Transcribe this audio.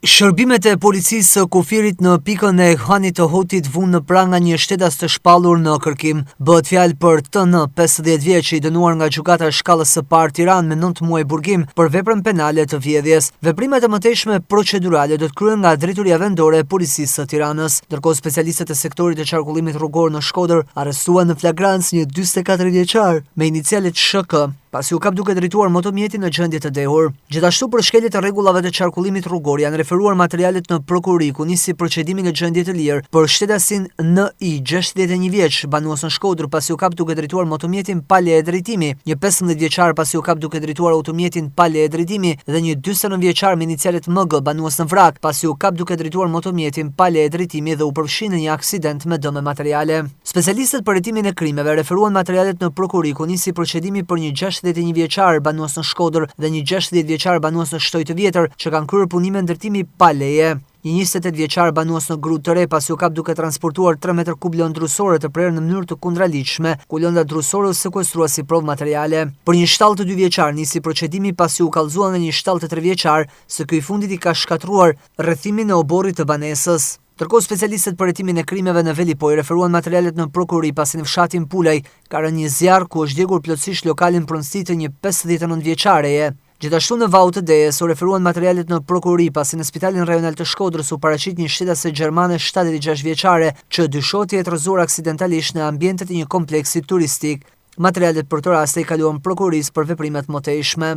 Shërbimet e policisë së kufirit në pikën e Hanit të Hotit vunë në pranga një shtetas të shpallur në kërkim. Bëhet fjalë për TN, 50 vjeç, i dënuar nga gjykata e shkallës së parë Tiranë me 9 muaj burgim për veprën penale të vjedhjes. Veprimet e mëtejshme procedurale do të kryhen nga drejtoria vendore e policisë së Tiranës. Ndërkohë specialistët e sektorit të qarkullimit rrugor në Shkodër arrestuan në flagrancë një 44 vjeçar me inicialet SHK, pasi u kap duke drejtuar motomjetin në gjendje të dehur. Gjithashtu për shkelje të rregullave të qarkullimit rrugor janë referuar materialet në prokurori, ku nisi procedimi në gjendje të lirë për shtetasin NI, 61 vjeç, banues në Shkodër, pasi u kap duke drejtuar motomjetin pa leje drejtimi, një 15 vjeçar pasi u kap duke drejtuar automjetin pa leje drejtimi dhe një 49 vjeçar me inicialet MG, banues në Vrak, pasi u kap duke drejtuar motomjetin pa leje drejtimi dhe u përfshi në një aksident me dëme materiale. Specialistët për hetimin e krimeve referuan materialet në prokurori, ku nisi procedimi për një 61 vjeçar banues në Shkodër dhe një 60 vjeçar banues në Shtoj të Vjetër që kanë kryer punime ndërtimi pa leje. Një 28 vjeçar banues në Grut të Re pasi u kap duke transportuar 3 metër kub lëndë drusore të prerë në mënyrë të kundraligjshme, ku lënda drusore u sekuestrua si provë materiale. Për një shtallë të 2 vjeçar nisi procedimi pasi u kallëzua nga një shtallë të 3 vjeçar, se ky i fundit i ka shkatruar rrethimin e oborrit të banesës. Ndërkohë specialistët për hetimin e krimeve në Velipoj referuan materialet në prokurori pasi në fshatin Pulaj ka rënë një zjarr ku është djegur plotësisht lokalin pronësi të një 59 vjeçareje. Gjithashtu në Vau të Dejes u referuan materialet në prokurori pasi në spitalin rajonal të Shkodrës u paraqit një shtetase gjermane 76 vjeçare që dyshohet të jetë rrëzuar aksidentalisht në ambientet e një kompleksi turistik. Materialet për të rast i kaluan prokurorisë për veprimet mëtejshme.